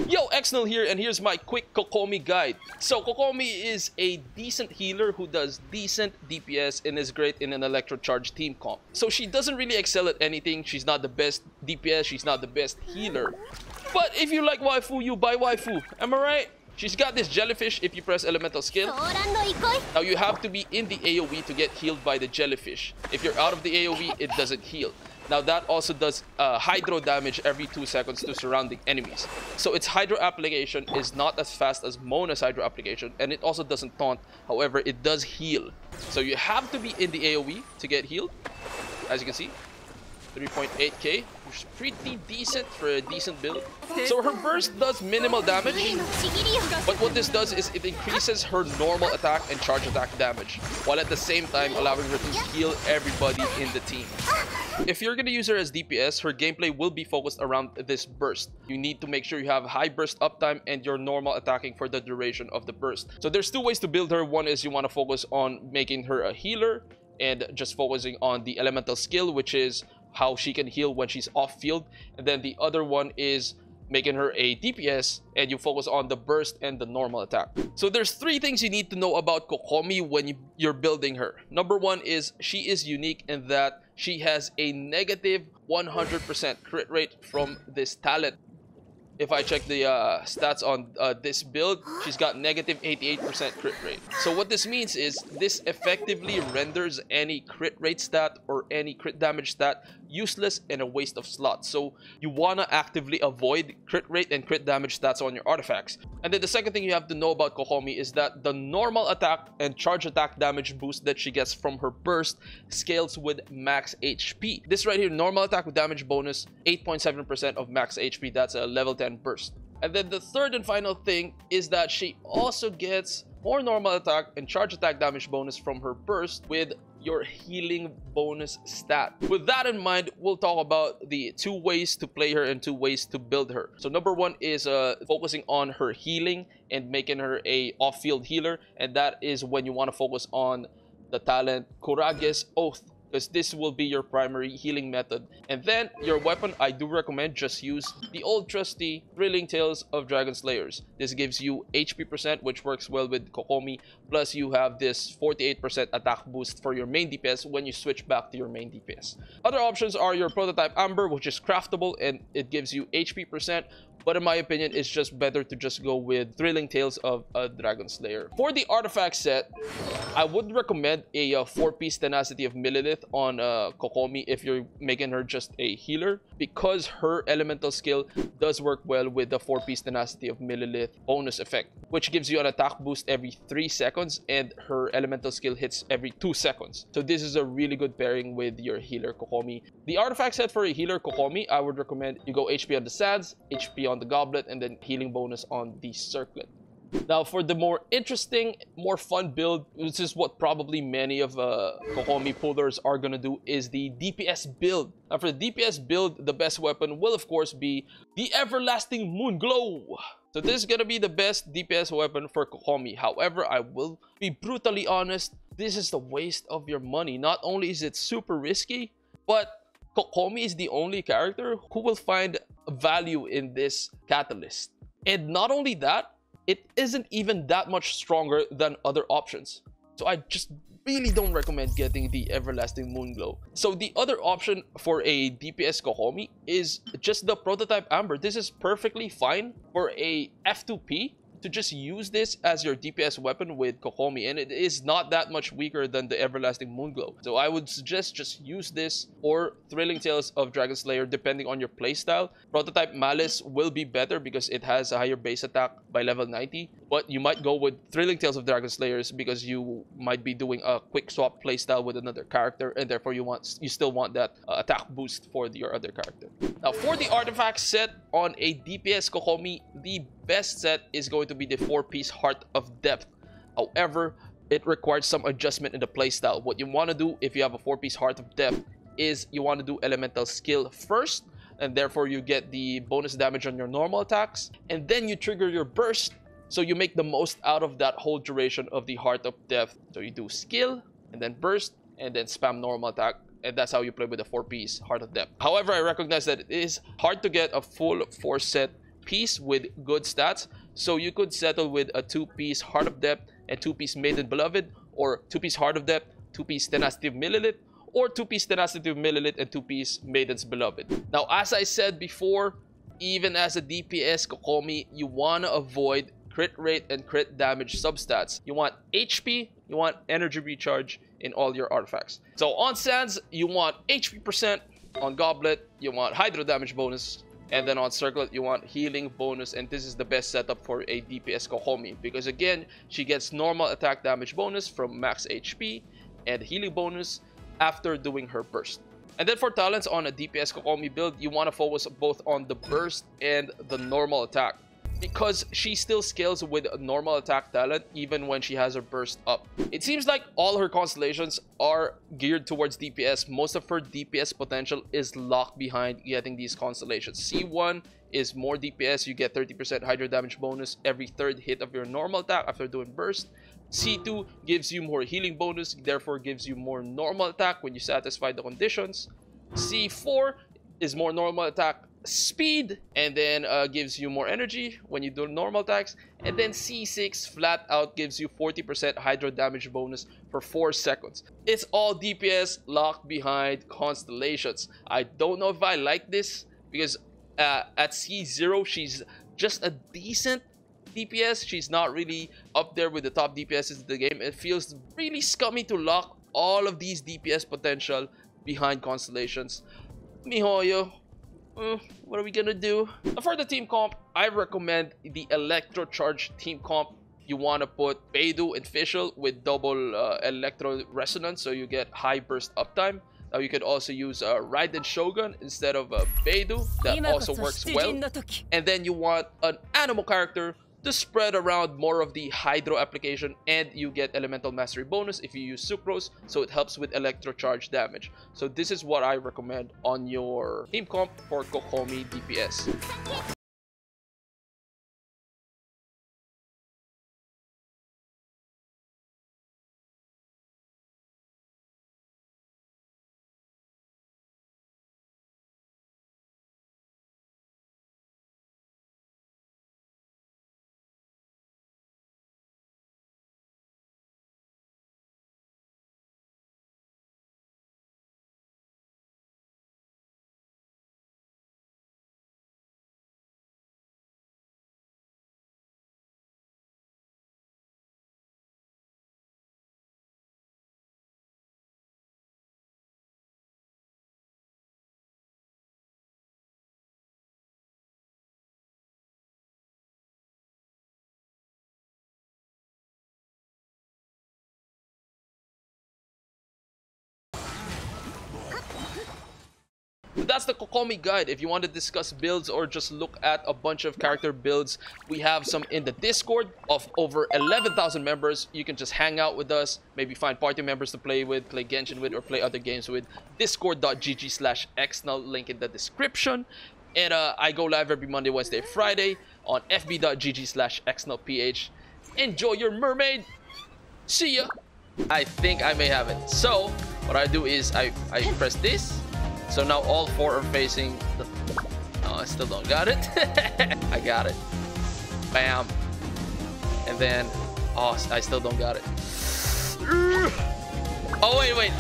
Yo, Xnil here, and here's my quick Kokomi guide. So Kokomi is a decent healer who does decent DPS and is great in an Electro Charge team comp. So she doesn't really excel at anything. She's not the best DPS, she's not the best healer. But if you like waifu, you buy waifu. Am I right? She's got this jellyfish if you press elemental skill. Now you have to be in the AoE to get healed by the jellyfish. If you're out of the AoE, it doesn't heal. Now that also does hydro damage every 2 seconds to surrounding enemies. So its hydro application is not as fast as Mona's hydro application, and it also doesn't taunt. However, it does heal. So you have to be in the AoE to get healed. As you can see, 3.8k, which is pretty decent for a decent build. So her burst does minimal damage, but what this does is it increases her normal attack and charge attack damage, while at the same time allowing her to heal everybody in the team. If you're going to use her as DPS, her gameplay will be focused around this burst. You need to make sure you have high burst uptime and your normal attacking for the duration of the burst. So there's 2 ways to build her. One is you want to focus on making her a healer and just focusing on the elemental skill, which is how she can heal when she's off field. And then the other one is making her a DPS and you focus on the burst and the normal attack. So there's 3 things you need to know about Kokomi when you're building her. Number 1 is she is unique in that she has a negative 100% crit rate from this talent. If I check the stats on this build, she's got negative 88% crit rate. So what this means is this effectively renders any crit rate stat or any crit damage stat useless and a waste of slots. So you want to actively avoid crit rate and crit damage stats on your artifacts. And then the second thing you have to know about Kokomi is that the normal attack and charge attack damage boost that she gets from her burst scales with max HP. This right here, normal attack with damage bonus, 8.7% of max HP. That's a level 10 burst. And then the third and final thing is that she also gets more normal attack and charge attack damage bonus from her burst with your healing bonus stat. With that in mind, we'll talk about the 2 ways to play her and 2 ways to build her. So number 1 is focusing on her healing and making her a off-field healer, and that is when you want to focus on the talent Kurage's Oath, because this will be your primary healing method. And then your weapon, I do recommend just use the old trusty Thrilling Tales of Dragon Slayers. This gives you HP percent, which works well with Kokomi, plus you have this 48% attack boost for your main DPS when you switch back to your main DPS. Other options are your prototype Amber, which is craftable and it gives you HP percent, but in my opinion, it's just better to just go with Thrilling Tales of a Dragon Slayer. For the artifact set, I would recommend a 4-piece Tenacity of Millilith on Kokomi if you're making her just a healer, because her elemental skill does work well with the 4-piece Tenacity of Millilith bonus effect, which gives you an attack boost every 3 seconds and her elemental skill hits every 2 seconds. So this is a really good pairing with your healer Kokomi. The artifact set for a healer Kokomi, I would recommend you go HP on the Sands, HP on the Goblet, and then healing bonus on the Circlet. Now for the more interesting, more fun build, this is what probably many of Kokomi pullers are gonna do, is the DPS build. Now for the DPS build, the best weapon will of course be the Everlasting Moon Glow. So this is gonna be the best DPS weapon for Kokomi. However, I will be brutally honest, this is the waste of your money. Not only is it super risky, but Kokomi is the only character who will find value in this catalyst. And not only that, it isn't even that much stronger than other options. So I just really don't recommend getting the Everlasting Moon Glow. So the other option for a DPS Kokomi is just the prototype Amber. This is perfectly fine for a F2P to just use this as your DPS weapon with Kokomi, and it is not that much weaker than the Everlasting Moon Glow. So I would suggest just use this or Thrilling Tales of Dragon Slayer depending on your playstyle. Prototype Malice will be better because it has a higher base attack by level 90, but you might go with Thrilling Tales of Dragon Slayers because you might be doing a quick swap playstyle with another character, and therefore you still want that attack boost for your other character. Now for the artifact set on a DPS Kokomi, the best set is going to be the 4-piece Heart of Depth. However, it requires some adjustment in the playstyle. What you want to do if you have a 4-piece Heart of Depth is you want to do elemental skill first, and therefore you get the bonus damage on your normal attacks, and then you trigger your burst, so you make the most out of that whole duration of the Heart of Depth. So you do skill and then burst and then spam normal attack, and that's how you play with the 4-piece Heart of Depth. However, I recognize that it is hard to get a full 4 set piece with good stats. So you could settle with a 2-piece Heart of Depth and 2-piece Maiden Beloved, or 2-piece Heart of Depth, 2-piece Tenacity of Millilith, or 2-piece Tenacity of Millilith and 2-piece Maiden's Beloved. Now, as I said before, even as a DPS Kokomi, you want to avoid crit rate and crit damage substats. You want HP, you want energy recharge in all your artifacts. So on Sands, you want HP percent. On Goblet, you want Hydro damage bonus. And then on Circlet, you want healing bonus. And this is the best setup for a DPS Kokomi, because again, she gets normal attack damage bonus from max HP and healing bonus after doing her burst. And then for talents on a DPS Kokomi build, you want to focus both on the burst and the normal attack, because she still scales with a normal attack talent even when she has her burst up. It seems like all her constellations are geared towards DPS. Most of her DPS potential is locked behind getting these constellations. C1 is more DPS. You get 30% Hydro damage bonus every third hit of your normal attack after doing burst. C2 gives you more healing bonus, therefore gives you more normal attack when you satisfy the conditions. C4 is more normal attack speed, and then gives you more energy when you do normal attacks. And then C6 flat out gives you 40% Hydro damage bonus for 4 seconds. It's all DPS locked behind constellations. I don't know if I like this, because at C0 she's just a decent DPS. She's not really up there with the top DPSs in the game. It feels really scummy to lock all of these DPS potential behind constellations. Mihoyo, what are we gonna do? For the team comp, I recommend the Electro Charge team comp. You want to put Beidou and Fischl with double Electro Resonance, so you get high burst uptime. Now you could also use Raiden Shogun instead of Beidou. That also works well. And then you want an animal character to spread around more of the Hydro application, and you get Elemental Mastery bonus if you use Sucrose, so it helps with Electro Charge damage. So this is what I recommend on your team comp for Kokomi DPS. That's the Kokomi guide. If you want to discuss builds or just look at a bunch of character builds, we have some in the Discord of over 11,000 members. You can just hang out with us, maybe find party members to play with, play Genshin with, or play other games with. Discord.gg/xnull, link in the description. And I go live every Monday, Wednesday, Friday on fb.gg/xnullph. Enjoy your mermaid. See ya. I think I may have it. So what I do is I press this. So now all 4 are facing the... Oh, I still don't got it. I got it. Bam. And then... Oh, I still don't got it. Oh, wait.